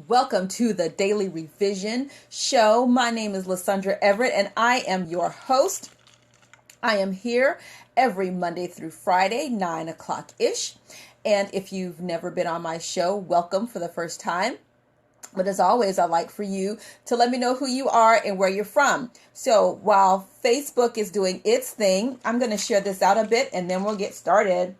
Welcome to the Daily Revision Show. My name is LuSundra Everett, and I am your host. I am here every Monday through Friday, 9 o'clock-ish. And if you've never been on my show, welcome for the first time. But as always, I'd like for you to let me know who you are and where you're from. So while Facebook is doing its thing, I'm going to share this out a bit and then we'll get started.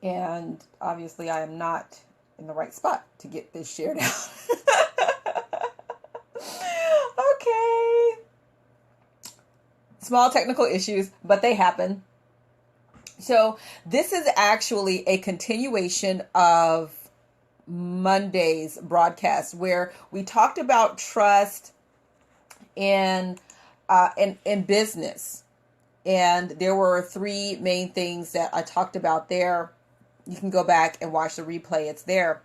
And obviously I am not in the right spot to get this shared out. Okay. Small technical issues, but they happen. So this is actually a continuation of Monday's broadcast where we talked about trust in business. And there were three main things that I talked about there. You can go back and watch the replay. It's there.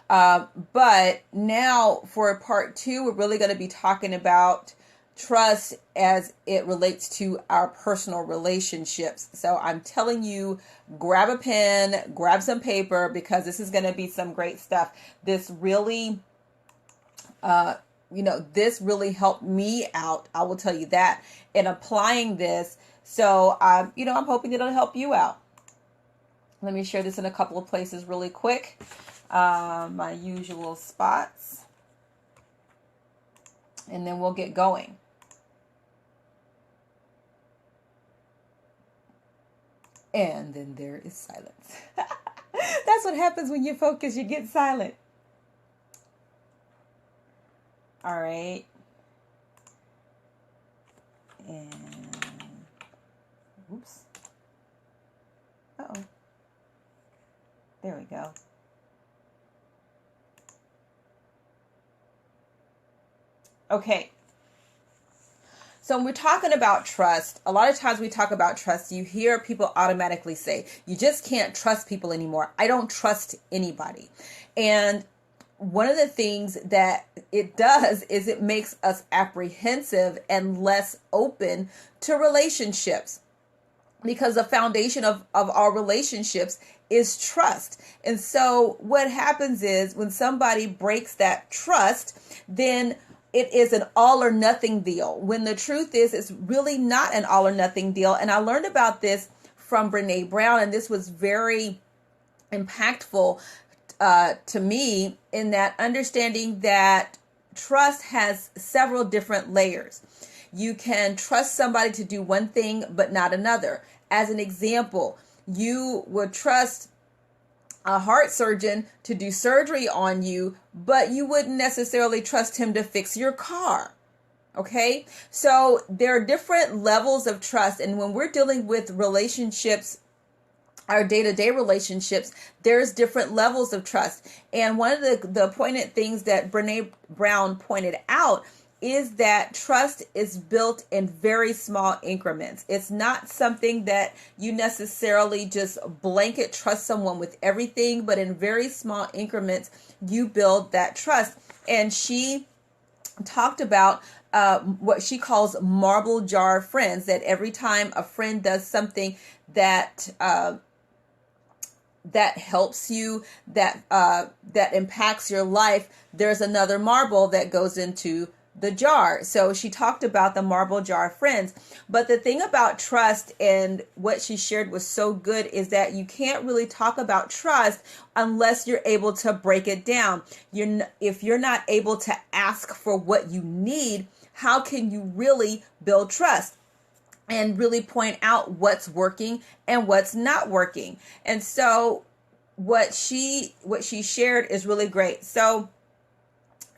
But now for part two, we're really going to be talking about trust as it relates to our personal relationships. So I'm telling you, grab a pen, grab some paper, because this is going to be some great stuff. This really, this really helped me out. I will tell you that in applying this. So, I'm hoping it'll help you out. Let me share this in a couple of places really quick. My usual spots. And then we'll get going. And then there is silence. That's what happens when you focus, you get silent. All right. And, oops. Uh-oh. There we go. Okay. So when we're talking about trust, a lot of times we talk about trust, you hear people automatically say, you just can't trust people anymore. I don't trust anybody. And one of the things that it does is it makes us apprehensive and less open to relationships, because the foundation of our relationships is trust. And so what happens is when somebody breaks that trust, then it is an all or nothing deal, when the truth is it's really not an all or nothing deal. And I learned about this from Brene Brown, and this was very impactful to me, in that understanding that trust has several different layers. You can trust somebody to do one thing but not another. As an example, you would trust a heart surgeon to do surgery on you, but you wouldn't necessarily trust him to fix your car. Okay? So there are different levels of trust. And when we're dealing with relationships, our day-to-day relationships, there's different levels of trust. And one of the poignant things that Brene Brown pointed out is that trust is built in very small increments. It's not something that you necessarily just blanket trust someone with everything, but in very small increments, you build that trust. And she talked about what she calls marble jar friends, that every time a friend does something that helps you, that impacts your life, there's another marble that goes into the jar. So she talked about the marble jar friends. But the thing about trust, and what she shared was so good, is that you can't really talk about trust unless you're able to break it down. If you're not able to ask for what you need, how can you really build trust and really point out what's working and what's not working? And so what she shared is really great. So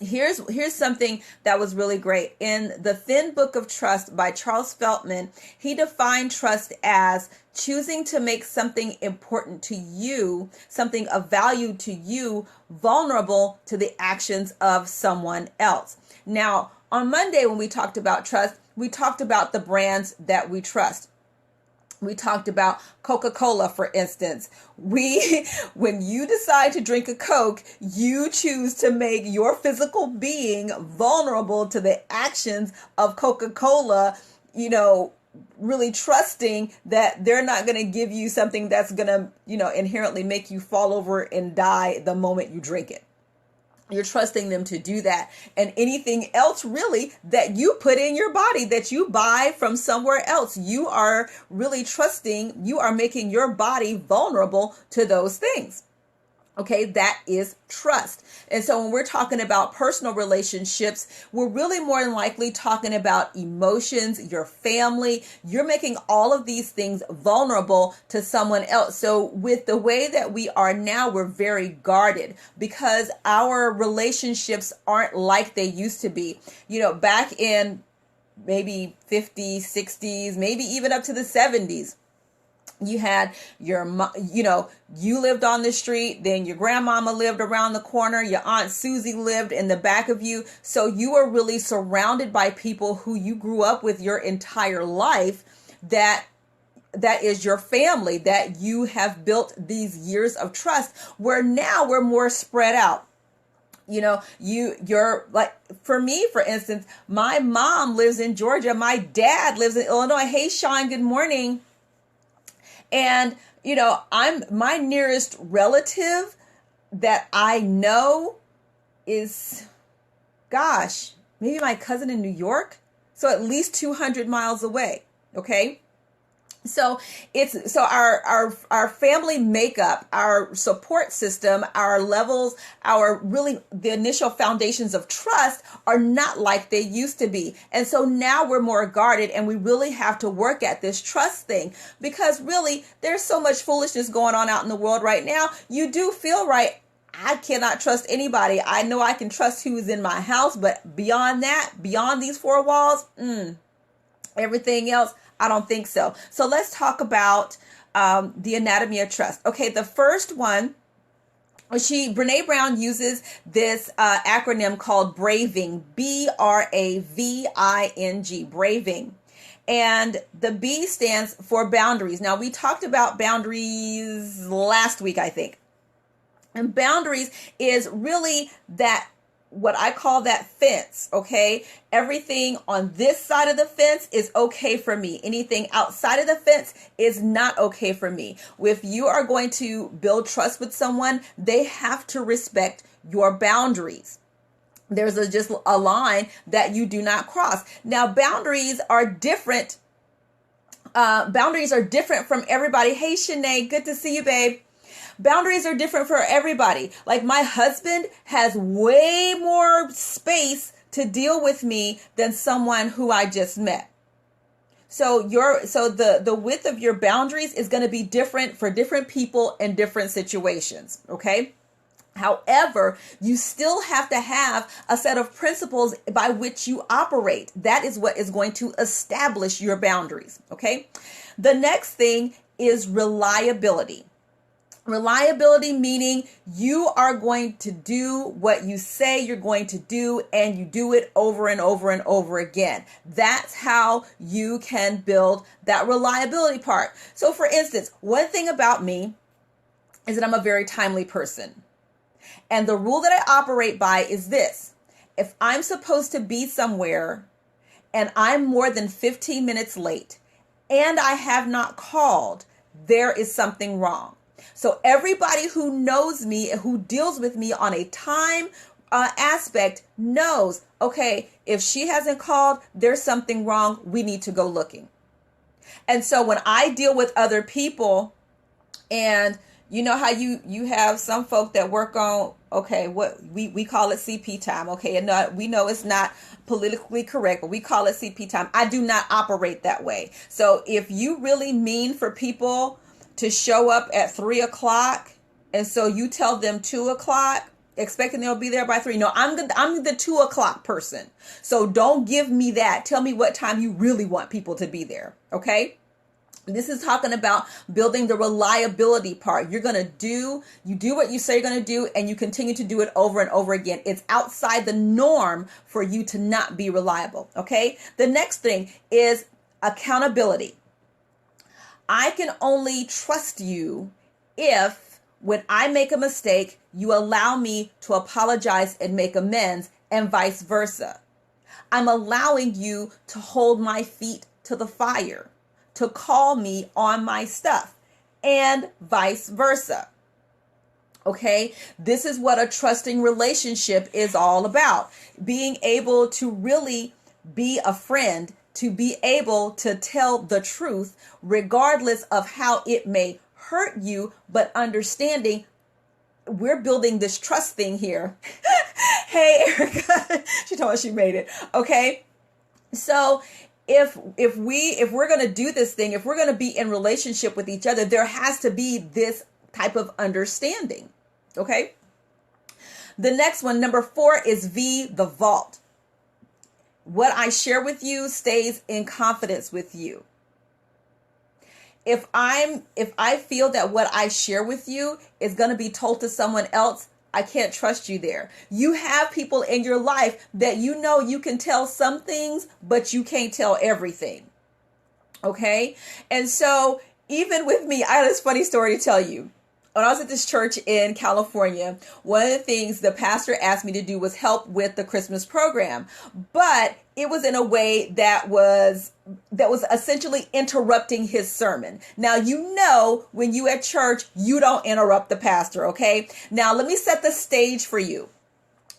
Here's something that was really great. In The Thin Book of Trust by Charles Feltman, he defined trust as choosing to make something important to you, something of value to you, vulnerable to the actions of someone else. Now, on Monday, when we talked about trust, we talked about the brands that we trust. We talked about Coca-Cola, for instance. When you decide to drink a Coke, you choose to make your physical being vulnerable to the actions of Coca-Cola, really trusting that they're not going to give you something that's going to, inherently make you fall over and die the moment you drink it. You're trusting them to do that. And anything else really that you put in your body that you buy from somewhere else, you are really trusting, you are making your body vulnerable to those things. Okay, that is trust. And so when we're talking about personal relationships, we're really more than likely talking about emotions, your family. You're making all of these things vulnerable to someone else. So with the way that we are now, we're very guarded because our relationships aren't like they used to be. Back in maybe 50s, 60s, maybe even up to the 70s. You had you lived on the street, then your grandmama lived around the corner, your Aunt Susie lived in the back of you. So you were really surrounded by people who you grew up with your entire life, that is your family, that you have built these years of trust, where now we're more spread out. You're like, for me, for instance, my mom lives in Georgia. My dad lives in Illinois. Hey, Sean, good morning. And, I'm my nearest relative that I know is, maybe my cousin in New York. So at least 200 miles away. Okay. So our family makeup, our support system, our levels, the initial foundations of trust are not like they used to be. And so now we're more guarded, and we really have to work at this trust thing, because really there's so much foolishness going on out in the world right now. You do feel right. I cannot trust anybody. I know I can trust who's in my house, but beyond that, beyond these four walls, everything else, I don't think so. So let's talk about the anatomy of trust. Okay, the first one, Brene Brown uses this acronym called BRAVING, BRAVING, BRAVING. And the B stands for boundaries. Now, we talked about boundaries last week, I think. And boundaries is really that, what I call that fence, okay? Everything on this side of the fence is okay for me. Anything outside of the fence is not okay for me. If you are going to build trust with someone, they have to respect your boundaries. There's just a line that you do not cross. Now, boundaries are different. Boundaries are different from everybody. Hey, Shanae, good to see you, babe. Boundaries are different for everybody. Like, my husband has way more space to deal with me than someone who I just met. So the width of your boundaries is going to be different for different people in different situations. Okay. However, you still have to have a set of principles by which you operate. That is what is going to establish your boundaries. Okay. The next thing is reliability. Reliability meaning you are going to do what you say you're going to do, and you do it over and over and over again. That's how you can build that reliability part. So for instance, one thing about me is that I'm a very timely person. And the rule that I operate by is this: if I'm supposed to be somewhere and I'm more than 15 minutes late and I have not called, there is something wrong. So everybody who knows me, who deals with me on a time aspect, knows, okay, if she hasn't called, there's something wrong. We need to go looking. And so when I deal with other people, and you know how you have some folk that work on, okay, what we call it CP time. Okay, and we know it's not politically correct, but we call it CP time. I do not operate that way. So if you really mean for people to show up at 3:00, and so you tell them 2:00, expecting they'll be there by 3. No, I'm the 2:00 person. So don't give me that. Tell me what time you really want people to be there. Okay. This is talking about building the reliability part. You do what you say you're going to do, and you continue to do it over and over again. It's outside the norm for you to not be reliable. Okay. The next thing is accountability. I can only trust you if, when I make a mistake, you allow me to apologize and make amends, and vice versa. I'm allowing you to hold my feet to the fire to call me on my stuff, and vice versa. Okay, this is what a trusting relationship is all about. Being able to really be a friend, to be able to tell the truth, regardless of how it may hurt you, but understanding we're building this trust thing here. Hey, Erica, she told us she made it. Okay, so if we're going to do this thing, if we're going to be in relationship with each other, there has to be this type of understanding. Okay. The next one, number 4, is V, the vault. What I share with you stays in confidence with you. If I feel that what I share with you is going to be told to someone else, I can't trust you there. You have people in your life that you know you can tell some things, but you can't tell everything. Okay. And so even with me, I have this funny story to tell you. When I was at this church in California, one of the things the pastor asked me to do was help with the Christmas program, but it was in a way that was essentially interrupting his sermon. Now, you know, when you at church, you don't interrupt the pastor. Okay. Now, let me set the stage for you.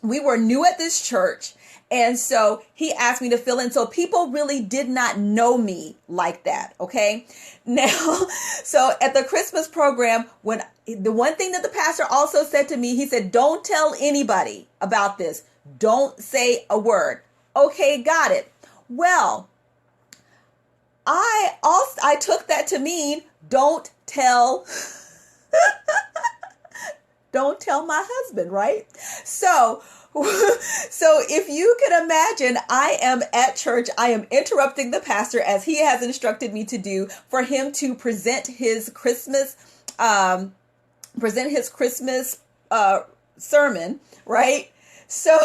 We were new at this church. And so he asked me to fill in. So people really did not know me like that. Okay. Now, so at the Christmas program, when the one thing that the pastor also said to me, he said, don't tell anybody about this. Don't say a word. Okay. Got it. Well, I took that to mean don't tell my husband. Right. So if you can imagine, I am at church, I am interrupting the pastor as he has instructed me to do for him to present his Christmas sermon, right? So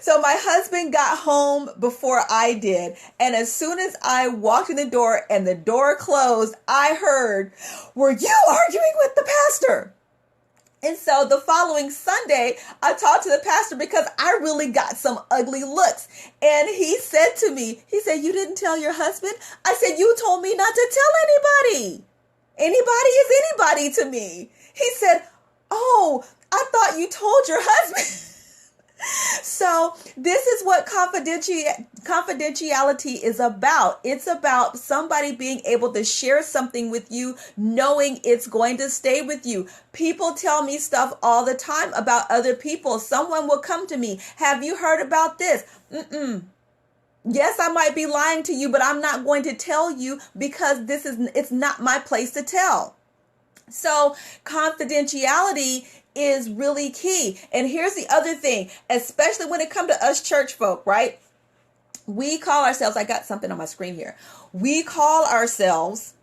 my husband got home before I did. And as soon as I walked in the door and the door closed, I heard, "Were you arguing with the pastor?" And so the following Sunday, I talked to the pastor because I really got some ugly looks. And he said to me, he said, "You didn't tell your husband?" I said, "You told me not to tell anybody. Anybody is anybody to me." He said, "Oh, I thought you told your husband." So this is what confidentiality is about. It's about somebody being able to share something with you, knowing it's going to stay with you. People tell me stuff all the time about other people. Someone will come to me. "Have you heard about this?" Yes, I might be lying to you, but I'm not going to tell you because it's not my place to tell. So confidentiality is really key. And here's the other thing, especially when it comes to us church folk, right? We call ourselves, I got something on my screen here. We call ourselves,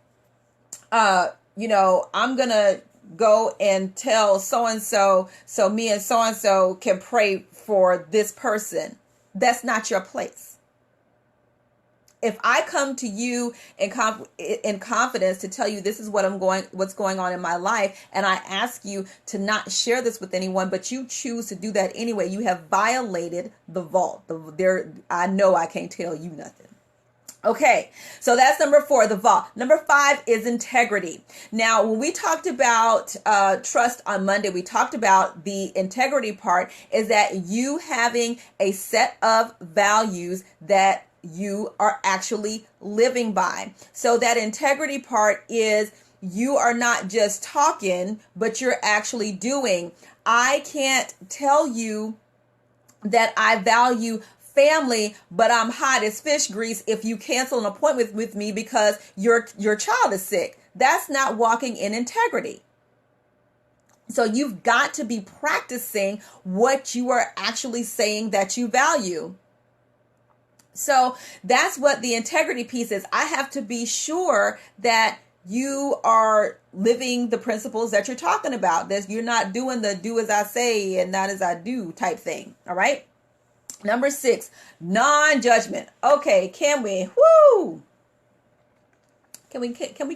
I'm going to go and tell so-and-so, so me and so-and-so can pray for this person. That's not your place. If I come to you in confidence to tell you this is what's going on in my life, and I ask you to not share this with anyone, but you choose to do that anyway, you have violated the vault. I know I can't tell you nothing. Okay, so that's number 4, the vault. Number 5 is integrity. Now, when we talked about trust on Monday, we talked about the integrity part is that you having a set of values that you are actually living by. So that integrity part is you are not just talking, but you're actually doing. I can't tell you that I value family, but I'm hot as fish grease if you cancel an appointment with me because your child is sick. That's not walking in integrity. So you've got to be practicing what you are actually saying that you value. So that's what the integrity piece is. I have to be sure that you are living the principles that you're talking about. That you're not doing the do as I say and not as I do type thing. All right. Number 6, non-judgment. Okay. Can we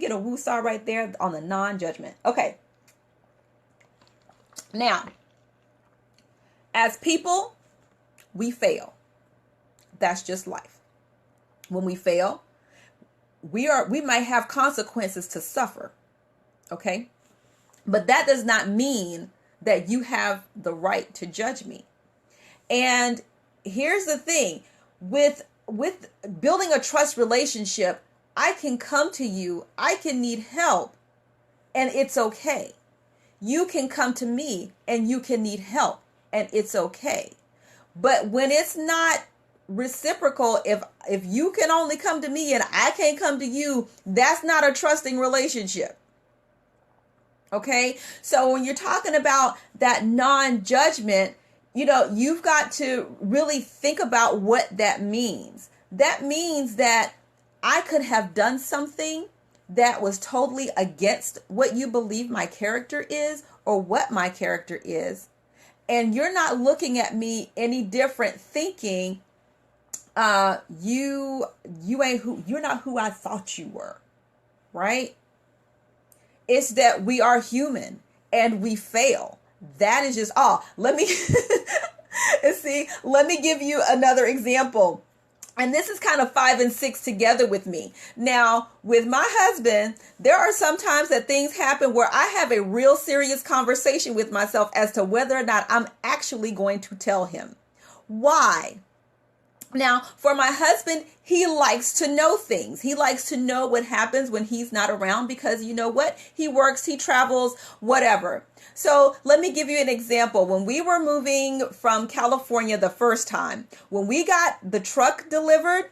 get a woo star right there on the non-judgment? Okay. Now, as people, we fail. That's just life. When we fail, we might have consequences to suffer. Okay? But that does not mean that you have the right to judge me. And here's the thing, with building a trust relationship, I can come to you, I can need help, and it's okay. You can come to me and you can need help, and it's okay. But when it's not reciprocal, if you can only come to me and I can't come to you, that's not a trusting relationship. Okay? So when you're talking about that non-judgment, you've got to really think about what that means. That means that I could have done something that was totally against what you believe my character is or what my character is. And you're not looking at me any different, thinking, you're not who I thought you were. Right? It's that we are human and we fail. That is just, let me give you another example. And this is kind of 5 and 6 together with me. Now, with my husband, there are some times that things happen where I have a real serious conversation with myself as to whether or not I'm actually going to tell him. Why? Now, for my husband, he likes to know things. He likes to know what happens when he's not around because you know what? He works, he travels, whatever. So let me give you an example. When we were moving from California the first time, when we got the truck delivered,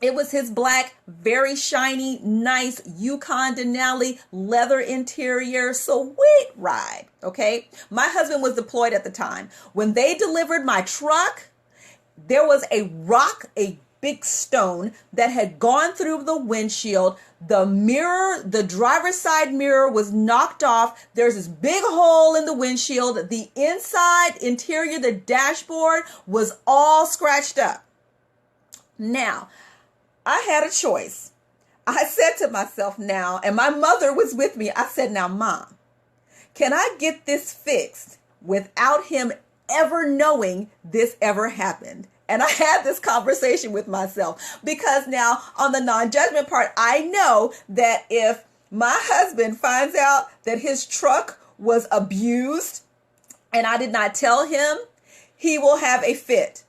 it was his black, very shiny, nice Yukon Denali leather interior, sweet ride. Okay. My husband was deployed at the time. When they delivered my truck, there was a rock, a big stone that had gone through the windshield. The mirror, the driver's side mirror was knocked off. There's this big hole in the windshield. The inside interior, the dashboard was all scratched up. Now, I had a choice. I said to myself now, and my mother was with me. I said, now, Mom, can I get this fixed without him ever knowing this ever happened? And I had this conversation with myself because now on the non-judgment part, I know that if my husband finds out that his truck was abused and I did not tell him, he will have a fit.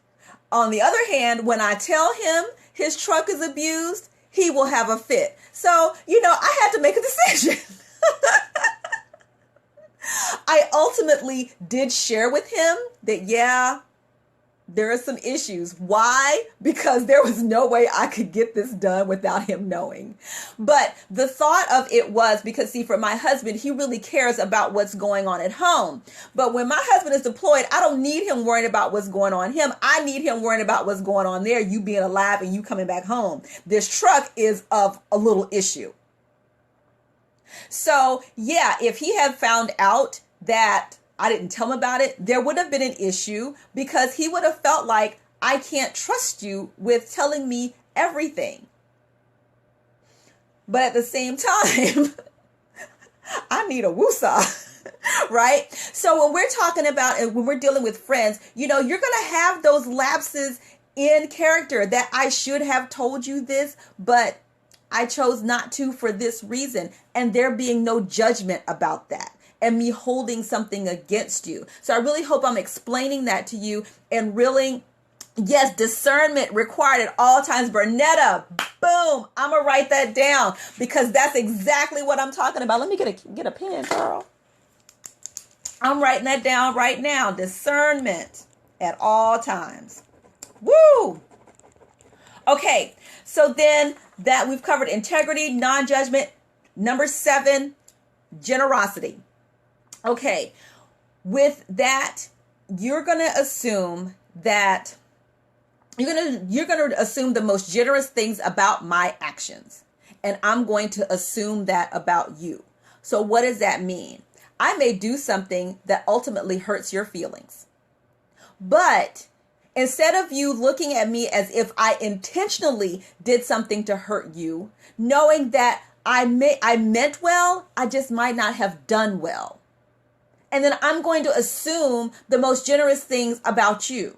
On the other hand, when I tell him his truck is abused, he will have a fit. So, I had to make a decision. I ultimately did share with him that, there are some issues. Why? Because there was no way I could get this done without him knowing. But the thought of it was because, see, for my husband, he really cares about what's going on at home. But when my husband is deployed, I don't need him worrying about what's going on him. I need him worrying about what's going on there, you being alive and you coming back home. This truck is of a little issue. So, if he had found out that I didn't tell him about it, there would have been an issue because he would have felt like I can't trust you with telling me everything. But at the same time, I need a woosah, right? So when we're talking about and when we're dealing with friends, you're going to have those lapses in character that I should have told you this, but I chose not to for this reason. And there being no judgment about that. And me holding something against you. So I really hope I'm explaining that to you and really, yes, discernment required at all times. Bernetta, boom, I'm going to write that down because that's exactly what I'm talking about. Let me get a pen, Carl. I'm writing that down right now. Discernment at all times. Woo! Okay, so then that we've covered integrity, non-judgment. Number 7, generosity. Okay, with that, you're going to assume that you're going to assume the most generous things about my actions. And I'm going to assume that about you. So what does that mean? I may do something that ultimately hurts your feelings. But instead of you looking at me as if I intentionally did something to hurt you, knowing that I meant well, I just might not have done well. And then I'm going to assume the most generous things about you.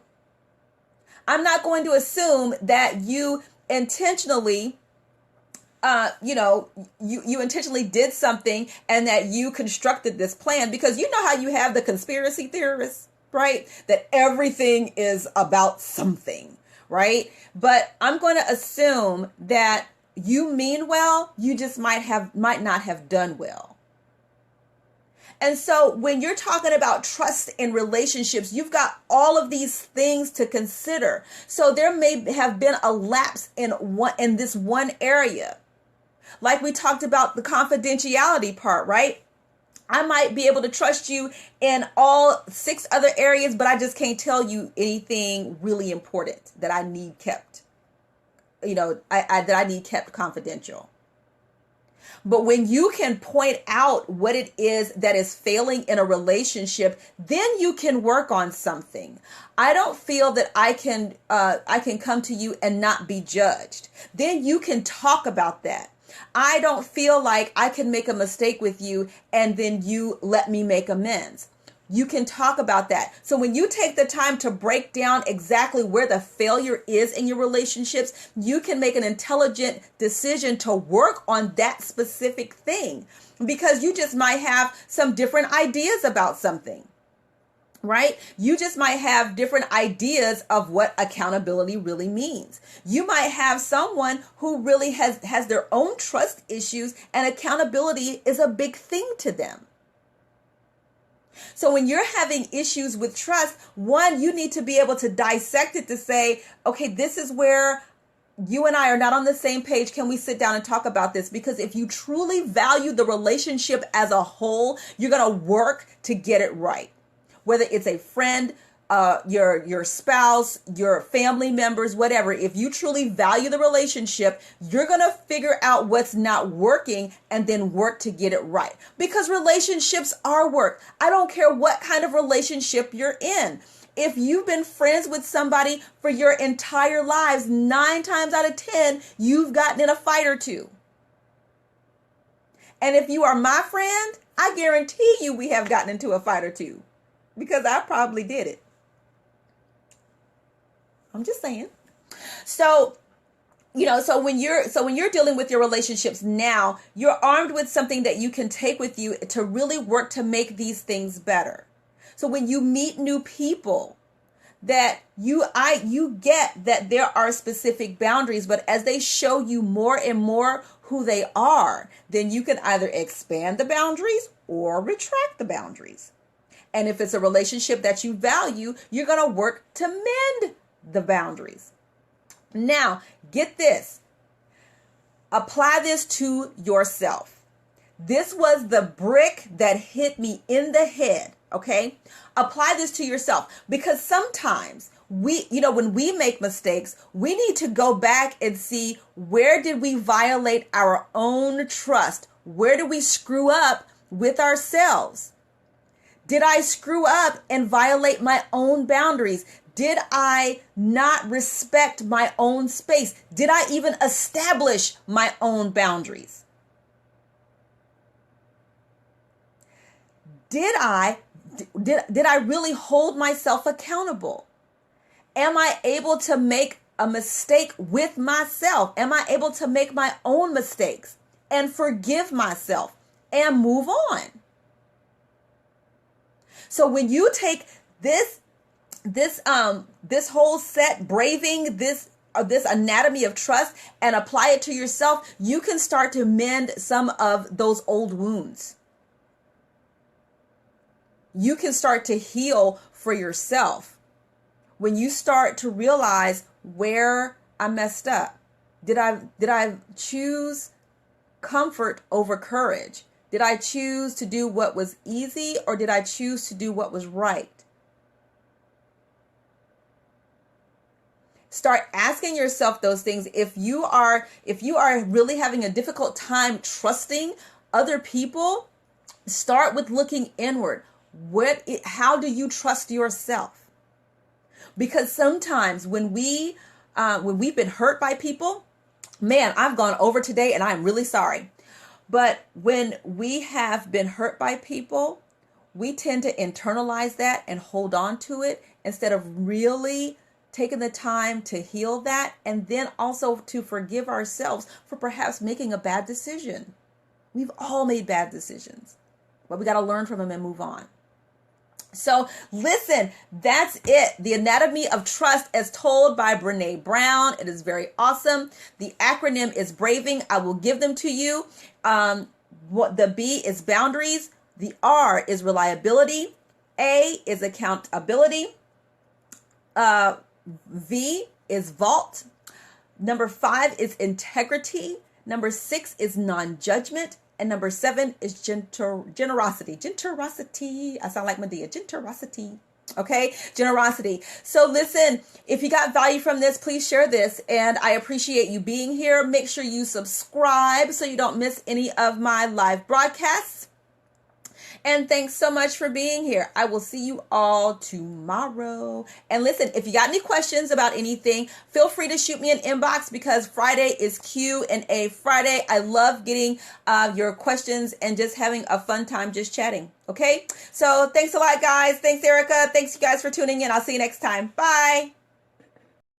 I'm not going to assume that you intentionally you intentionally did something and that you constructed this plan, because you know how you have the conspiracy theorists, right? That everything is about something, right? But I'm going to assume that you mean well, you just might not have done well. And so when you're talking about trust in relationships, you've got all of these things to consider. So there may have been a lapse in this one area. Like we talked about the confidentiality part, right? I might be able to trust you in all 6 other areas, but I just can't tell you anything really important that I need kept, that I need kept confidential. But when you can point out what it is that is failing in a relationship, then you can work on something. I don't feel that I can come to you and not be judged. Then you can talk about that. I don't feel like I can make a mistake with you and then you let me make amends. You can talk about that. So when you take the time to break down exactly where the failure is in your relationships, you can make an intelligent decision to work on that specific thing, because you just might have some different ideas about something, right? You just might have different ideas of what accountability really means. You might have someone who really has their own trust issues, and accountability is a big thing to them. So when you're having issues with trust, one, you need to be able to dissect it to say, okay, this is where you and I are not on the same page. Can we sit down and talk about this? Because if you truly value the relationship as a whole, you're going to work to get it right. Whether it's a friend, your spouse, your family members, whatever. If you truly value the relationship, you're going to figure out what's not working and then work to get it right. Because relationships are work. I don't care what kind of relationship you're in. If you've been friends with somebody for your entire lives, 9 times out of 10, you've gotten in a fight or two. And if you are my friend, I guarantee you we have gotten into a fight or two, because I probably did it. I'm just saying. So when you're dealing with your relationships now, you're armed with something that you can take with you to really work to make these things better. So when you meet new people, that you get that there are specific boundaries, but as they show you more and more who they are, then you can either expand the boundaries or retract the boundaries. And if it's a relationship that you value, you're going to work to mend the boundaries. Now, get this. Apply this to yourself. This was the brick that hit me in the head, okay? Apply this to yourself, because sometimes when we make mistakes, we need to go back and see, where did we violate our own trust? Where did we screw up with ourselves? Did I screw up and violate my own boundaries? Did I not respect my own space? Did I even establish my own boundaries? Did I really hold myself accountable? Am I able to make a mistake with myself? Am I able to make my own mistakes and forgive myself and move on? So when you take this whole set, braving this anatomy of trust, and apply it to yourself, you can start to mend some of those old wounds. You can start to heal for yourself when you start to realize where I messed up. Did I choose comfort over courage? Did I choose to do what was easy, or did I choose to do what was right? Start asking yourself those things. If you are really having a difficult time trusting other people, start with looking inward. How do you trust yourself? Because sometimes when we've been hurt by people, man, I've gone over today and I'm really sorry. But when we have been hurt by people, we tend to internalize that and hold on to it instead of really taking the time to heal that, and then also to forgive ourselves for perhaps making a bad decision. We've all made bad decisions, but we got to learn from them and move on. So listen, that's it. The Anatomy of Trust as told by Brene Brown. It is very awesome. The acronym is BRAVING. I will give them to you. What the B is boundaries. The R is reliability. A is accountability. V is vault. Number 5 is integrity. Number 6 is non-judgment. And number 7 is generosity. Generosity. I sound like Medea. Generosity. Okay? Generosity. So listen, if you got value from this, please share this. And I appreciate you being here. Make sure you subscribe so you don't miss any of my live broadcasts. And thanks so much for being here. I will see you all tomorrow. And listen, if you got any questions about anything, feel free to shoot me an inbox because Friday is Q&A Friday. I love getting your questions and just having a fun time just chatting. Okay? So thanks a lot, guys. Thanks, Erica. Thanks, you guys, for tuning in. I'll see you next time. Bye.